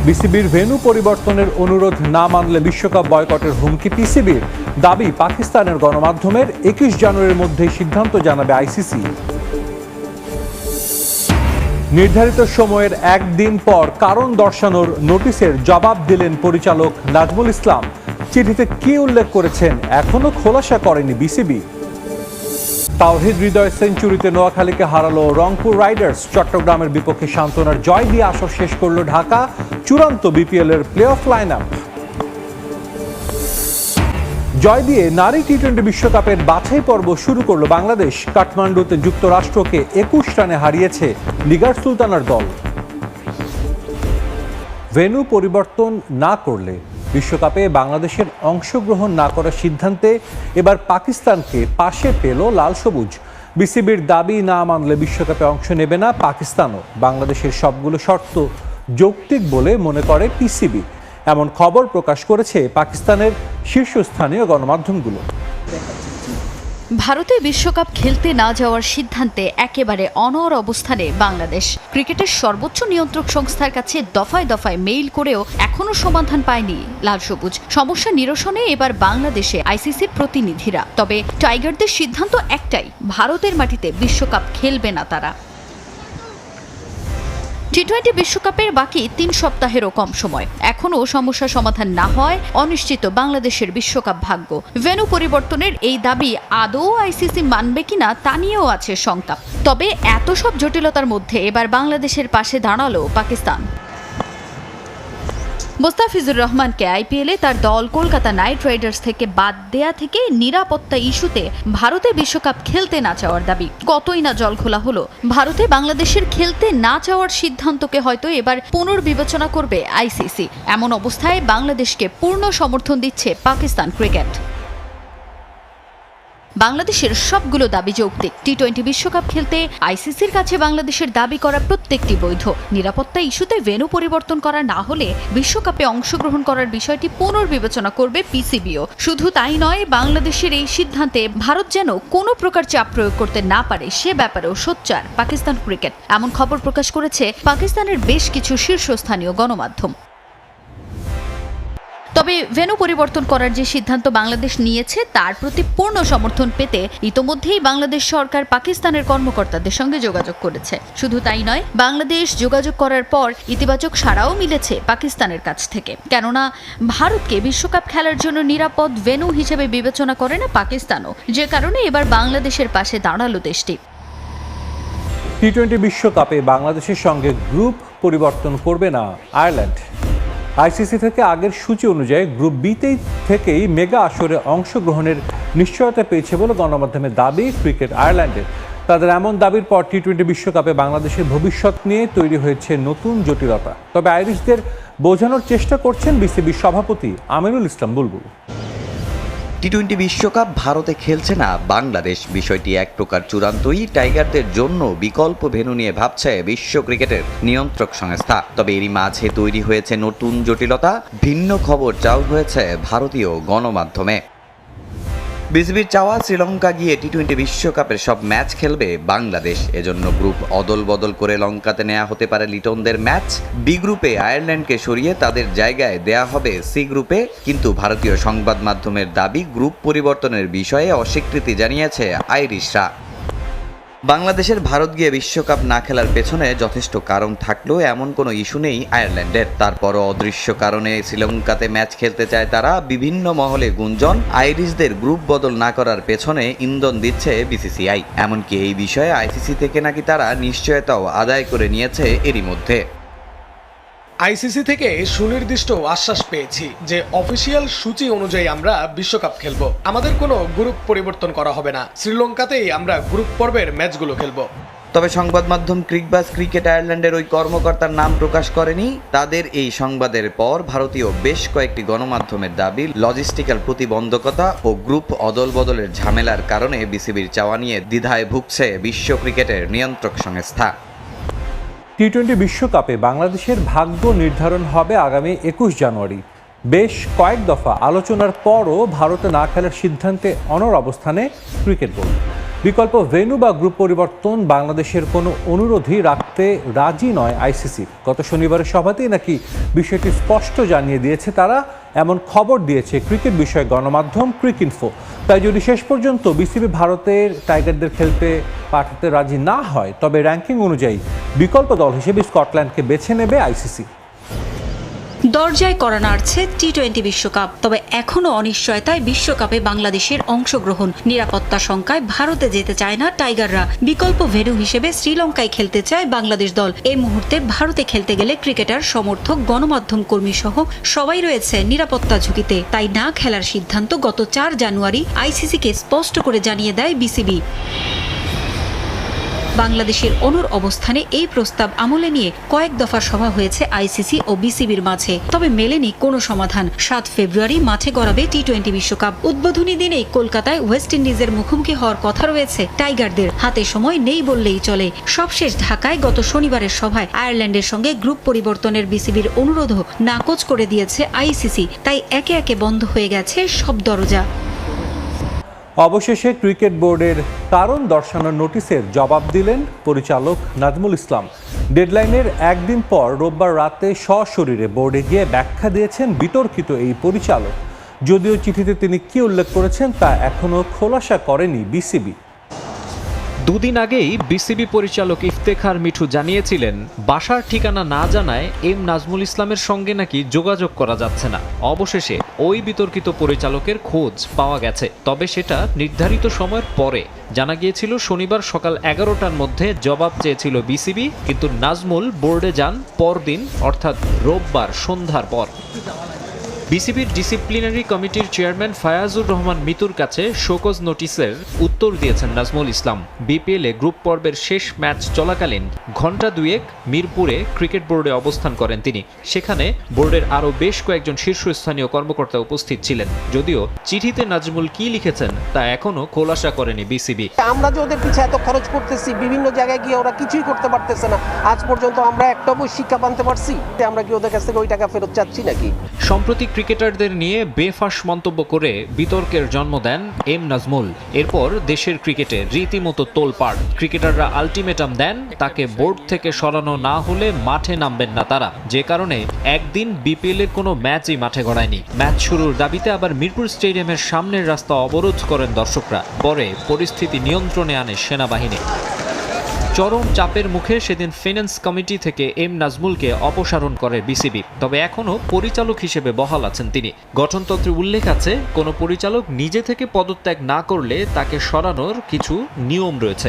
বিসিবির ভেন্যু পরিবর্তনের অনুরোধ না মানলে বিশ্বকাপ বয়কটের হুমকি পিসিবির। দাবি পাকিস্তানের গণমাধ্যমের 21 জানুয়ারির মধ্যেই সিদ্ধান্ত জানাবে আইসিসি। নির্ধারিত সময়ের একদিন পর কারণ দর্শানোর নোটিশের জবাব দিলেন পরিচালক নাজমুল ইসলাম। চিঠিতে কি উল্লেখ করেছেন এখনো খোলাসা করেনি বিসিবি। তাওহিদ হৃদয় সেঞ্চুরিতে নোয়াখালীকে হারালো রংপুর রাইডার্স। চট্টগ্রামের বিপক্ষে সান্ত্বনার জয় দিয়ে আসর শেষ করল ঢাকা। চূড়ান্ত বিপিএল এর প্লে অফ লাইন আপ। জয় দিয়ে নারী টি-20 বিশ্বকাপের বাছাই পর্ব শুরু করল বাংলাদেশ। কাঠমান্ডুতে যুক্তরাষ্ট্রকে 21 রানে হারিয়েছে লিগার সুলতানার দল। ভেন্যু পরিবর্তন না করলে বিশ্বকাপে বাংলাদেশের অংশগ্রহণ না করার সিদ্ধান্তে এবার পাকিস্তানকে পাশে পেল লাল সবুজ। বিসিবির দাবি না মানলে বিশ্বকাপে অংশ নেবে না পাকিস্তানও। বাংলাদেশের সবগুলো শর্ত যৌক্তিক বলে মনে করে পিসিবি। এমন খবর প্রকাশ করেছে পাকিস্তানের শীর্ষস্থানীয় গণমাধ্যমগুলো। ভারতে বিশ্বকাপ খেলতে না যাওয়ার সিদ্ধান্তে একেবারে অনড় অবস্থানে বাংলাদেশ। ক্রিকেটের সর্বোচ্চ নিয়ন্ত্রক সংস্থার কাছে দফায় দফায় মেইল করেও এখনো সমাধান পায়নি লাল সবুজ। সমস্যা নিরসনে এবার বাংলাদেশে আইসিসির প্রতিনিধিরা। তবে টাইগারদের সিদ্ধান্ত একটাই, ভারতের মাটিতে বিশ্বকাপ খেলবে না তারা। টি-20 বিশ্বকাপের বাকি 3 সপ্তাহেরও কম সময়। এখনও সমস্যা সমাধান না হয় অনিশ্চিত বাংলাদেশের বিশ্বকাপ ভাগ্য। ভেন্যু পরিবর্তনের এই দাবি আদৌ আইসিসি মানবে কিনা তা নিয়েও আছে শঙ্কা। তবে এত সব জটিলতার মধ্যে এবার বাংলাদেশের পাশে দাঁড়ালো পাকিস্তান। মোস্তাফিজুর রহমানকে আইপিএলে তার দল কলকাতা নাইট রাইডার্স থেকে বাদ দেয়া থেকে নিরাপত্তা ইস্যুতে ভারতে বিশ্বকাপ খেলতে না চাওয়ার দাবি। কতই না জল খোলা হলো। ভারতে বাংলাদেশের খেলতে না চাওয়ার সিদ্ধান্তকে হয়তো এবার পুনর্বিবেচনা করবে আইসিসি। এমন অবস্থায় বাংলাদেশকে পূর্ণ সমর্থন দিচ্ছে পাকিস্তান ক্রিকেট। বাংলাদেশের সবগুলো দাবি যৌক্তিক। টি-20 বিশ্বকাপ খেলতে আইসিসির কাছে বাংলাদেশের দাবি করা প্রত্যেকটি বৈধ। নিরাপত্তা ইস্যুতে ভেন্যু পরিবর্তন করা না হলে বিশ্বকাপে অংশগ্রহণ করার বিষয়টি পুনর্বিবেচনা করবে পিসিবিও। শুধু তাই নয়, বাংলাদেশের এই সিদ্ধান্তে ভারত যেন কোনো প্রকার চাপ প্রয়োগ করতে না পারে সে ব্যাপারেও সোচ্চার পাকিস্তান ক্রিকেট। এমন খবর প্রকাশ করেছে পাকিস্তানের বেশ কিছু শীর্ষস্থানীয় গণমাধ্যম। তবে ভেন্যু পরিবর্তন করার যে সিদ্ধান্ত বাংলাদেশ নিয়েছে তার প্রতি পূর্ণ সমর্থন পেতে ইতোমধ্যেই বাংলাদেশ সরকার পাকিস্তানের কর্মকর্তাদের সঙ্গে যোগাযোগ করেছে। শুধু তাই নয়, বাংলাদেশ যোগাযোগ করার পর ইতিবাচক সাড়াও মিলেছে পাকিস্তানের কাছ থেকে। কেননা ভারতকে বিশ্বকাপ খেলার জন্য নিরাপদ ভেন্যু হিসেবে বিবেচনা করে না পাকিস্তানও, যে কারণে এবার বাংলাদেশের পাশে দাঁড়ালো দেশটি। টি-20 বিশ্বকাপে বাংলাদেশের সঙ্গে গ্রুপ পরিবর্তন করবে না আয়ারল্যান্ড। আইসিসি থেকে আগের সূচি অনুযায়ী গ্রুপ বিতেই থেকেই মেগা আসরে অংশগ্রহণের নিশ্চয়তা পেয়েছে বলে গণমাধ্যমের দাবি ক্রিকেট আয়ারল্যান্ডের। তাদের এমন দাবির পর টি-20 বিশ্বকাপে বাংলাদেশের ভবিষ্যৎ নিয়ে তৈরি হয়েছে নতুন জটিলতা। তবে আইরিশদের বোঝানোর চেষ্টা করছেন বিসিবির সভাপতি আমিনুল ইসলাম বুলবুল। টি-20 বিশ্বকাপ ভারতে খেলছে না বাংলাদেশ, বিষয়টি এক প্রকার চূড়ান্তই। টাইগারদের জন্য বিকল্প ভেন্যু নিয়ে ভাবছে বিশ্ব ক্রিকেটের নিয়ন্ত্রক সংস্থা। তবে এরই মাঝে তৈরি হয়েছে নতুন জটিলতা। ভিন্ন খবর চাও হয়েছে ভারতীয় গণমাধ্যমে। বিসিবির চাওয়া শ্রীলঙ্কা গিয়ে টি-20 বিশ্বকাপের সব ম্যাচ খেলবে বাংলাদেশ। এজন্য গ্রুপ অদল বদল করে লঙ্কাতে নেওয়া হতে পারে লিটনদের ম্যাচ। বি গ্রুপে আয়ারল্যান্ডকে সরিয়ে তাদের জায়গায় দেয়া হবে সি গ্রুপে। কিন্তু ভারতীয় সংবাদ মাধ্যমের দাবি গ্রুপ পরিবর্তনের বিষয়ে অস্বীকৃতি জানিয়েছে আইরিশরা। বাংলাদেশের ভারত গিয়ে বিশ্বকাপ না খেলার পেছনে যথেষ্ট কারণ থাকলেও এমন কোনো ইস্যু নেই আয়ারল্যান্ডের। তারপরও অদৃশ্য কারণে শ্রীলঙ্কাতে ম্যাচ খেলতে চায় তারা। বিভিন্ন মহলে গুঞ্জন, আইরিশদের গ্রুপ বদল না করার পেছনে ইন্ধন দিচ্ছে বিসিসিআই। এমনকি এই বিষয়ে আইসিসি থেকে নাকি তারা নিশ্চয়তাও আদায় করে নিয়েছে এরই মধ্যে। আইসিসি থেকে সুনির্দিষ্ট আশ্বাস পেয়েছি যে অফিসিয়াল সূচি অনুযায়ী আমরা বিশ্বকাপ খেলব। আমাদের কোনো গ্রুপ পরিবর্তন করা হবে না। শ্রীলঙ্কাতেই আমরা গ্রুপ পর্বের ম্যাচগুলো খেলব। তবে সংবাদ মাধ্যম ক্রিকবাজ ক্রিকেট আয়ারল্যান্ডের ওই কর্মকর্তার নাম প্রকাশ করেনি। তাদের এই সংবাদের পর ভারতীয় বেশ কয়েকটি গণমাধ্যমের দাবি লজিস্টিক্যাল প্রতিবন্ধকতা ও গ্রুপ অদল বদলের ঝামেলার কারণে বিসিবির চাওয়া নিয়ে দ্বিধায় ভুগছে বিশ্ব ক্রিকেটের নিয়ন্ত্রক সংস্থা। টি-20 বিশ্বকাপে বাংলাদেশের ভাগ্য নির্ধারণ হবে আগামী 21 জানুয়ারি। বেশ কয়েক দফা আলোচনার পরও ভারতে না খেলার সিদ্ধান্তে অনড় অবস্থানে ক্রিকেট বোর্ড। বিকল্প ভেন্যু বা গ্রুপ পরিবর্তন বাংলাদেশের কোনো অনুরোধই রাখতে রাজি নয় আইসিসি। গত শনিবারের সভাতেই নাকি বিষয়টি স্পষ্ট জানিয়ে দিয়েছে তারা, এমন খবর দিয়েছে ক্রিকেট বিষয়ক গণমাধ্যম ক্রিকইনফো। তাই যদি শেষ পর্যন্ত বিসিবি ভারতের টাইগারদের খেলতে পাঠাতে রাজি না হয়, তবে র্যাঙ্কিং অনুযায়ী বিকল্প দল হিসেবে স্কটল্যান্ডকে বেছে নেবে আইসিসি। দরজায় করা নাড়ছে টি-20 বিশ্বকাপ, তবে এখনও অনিশ্চয়তায় বিশ্বকাপে বাংলাদেশের অংশগ্রহণ। নিরাপত্তা শঙ্কায় ভারতে যেতে চায় না টাইগাররা। বিকল্প ভেন্যু হিসেবে শ্রীলঙ্কায় খেলতে চায় বাংলাদেশ দল। এই মুহূর্তে ভারতে খেলতে গেলে ক্রিকেটার, সমর্থক, গণমাধ্যম কর্মী সহ সবাই রয়েছে নিরাপত্তা ঝুঁকিতে। তাই না খেলার সিদ্ধান্ত গত 4 জানুয়ারি আইসিসিকে স্পষ্ট করে জানিয়ে দেয় বিসিবি। বাংলাদেশের অনুর অবস্থানে এই প্রস্তাব আমলে নিয়ে কয়েক দফা সভা হয়েছে আইসিসি ও বিসিবির মাঝে, তবে মেলেনি কোনো সমাধান। 7 ফেব্রুয়ারি মাঠে গড়াবে টি-20 বিশ্বকাপ। উদ্বোধনী দিনেই কলকাতায় ওয়েস্ট ইন্ডিজের মুখোমুখি হওয়ার কথা রয়েছে টাইগারদের। হাতে সময় নেই বললেই চলে। সবশেষ ঢাকায় গত শনিবারের সভায় আয়ারল্যান্ডের সঙ্গে গ্রুপ পরিবর্তনের বিসিবির অনুরোধও নাকচ করে দিয়েছে আইসিসি। তাই একে একে বন্ধ হয়ে গেছে সব দরজা। অবশেষে ক্রিকেট বোর্ডের কারণ দর্শানোর নোটিশের জবাব দিলেন পরিচালক নাজমুল ইসলাম। ডেডলাইনের একদিন পর রোববার রাতে সশরীরে বোর্ডে গিয়ে ব্যাখ্যা দিয়েছেন বিতর্কিত এই পরিচালক। যদিও চিঠিতে তিনি কী উল্লেখ করেছেন তা এখনও খোলাসা করেনি বিসিবি। দুদিন আগেই বিসিবি পরিচালক ইফতেখার মিঠু জানিয়েছিলেন, বাসার ঠিকানা না জানায় এম নাজমুল ইসলামের সঙ্গে নাকি যোগাযোগ করা যাচ্ছে না। অবশেষে ওই বিতর্কিত পরিচালকের খোঁজ পাওয়া গেছে, তবে সেটা নির্ধারিত সময়ের পরে। জানা গিয়েছিল শনিবার সকাল 11টার মধ্যে জবাব চেয়েছিল বিসিবি, কিন্তু নাজমুল বোর্ডে যান পরদিন, অর্থাৎ রোববার সন্ধ্যার পর। বিসিবির ডিসিপ্লিনারি কমিটির চেয়ারম্যান ফায়াজুর রহমান মিতুর কাছে শোকজ নোটিশের উত্তর দিয়েছেন নাজমুল ইসলাম। বিপিএলে গ্রুপ পর্বের শেষ ম্যাচ চলাকালীন ঘণ্টা দুয়েক মিরপুরে ক্রিকেট বোর্ডে অবস্থান করেন তিনি। সেখানে বোর্ডের আরও বেশ কয়েকজন শীর্ষস্থানীয় কর্মকর্তা উপস্থিত ছিলেন। যদিও চিঠিতে নাজমুল কি লিখেছেন তা এখনও খোলাসা করেনি বিসিবি। আমরা যে ওদের পিছিয়ে এত খরচ করতেছি, বিভিন্ন জায়গায় গিয়ে ওরা কিছুই করতে পারতেছে না। আজ পর্যন্ত আমরা একটা বই শিক্ষা আনতে পারছি? আমরা কি ওদের কাছ থেকে ওই টাকা ফেরত চাচ্ছি নাকি? সম্প্রতি ক্রিকেটারদের নিয়ে বেফাঁস মন্তব্য করে বিতর্কের জন্ম দেন এম নাজমুল। এরপর দেশের ক্রিকেটে রীতিমতো তোলপাড়। ক্রিকেটাররা আলটিমেটাম দেন, তাকে বোর্ড থেকে সরানো না হলে মাঠে নামবেন না তারা। যে কারণে একদিন বিপিএল এর কোনো ম্যাচই মাঠে গড়ায়নি। ম্যাচ শুরুর দাবিতে আবার মিরপুর স্টেডিয়ামের সামনের রাস্তা অবরোধ করেন দর্শকরা। পরে পরিস্থিতি নিয়ন্ত্রণে আনে সেনাবাহিনী। চরম চাপের মুখে সেদিন ফিন্যান্স কমিটি থেকে এম নাজমুলকে অপসারণ করে বিসিবি। তবে এখনও পরিচালক হিসেবে বহাল আছেন তিনি। গঠনতন্ত্রে উল্লেখ আছে, কোনো পরিচালক নিজে থেকে পদত্যাগ না করলে তাকে সরানোর কিছু নিয়ম রয়েছে।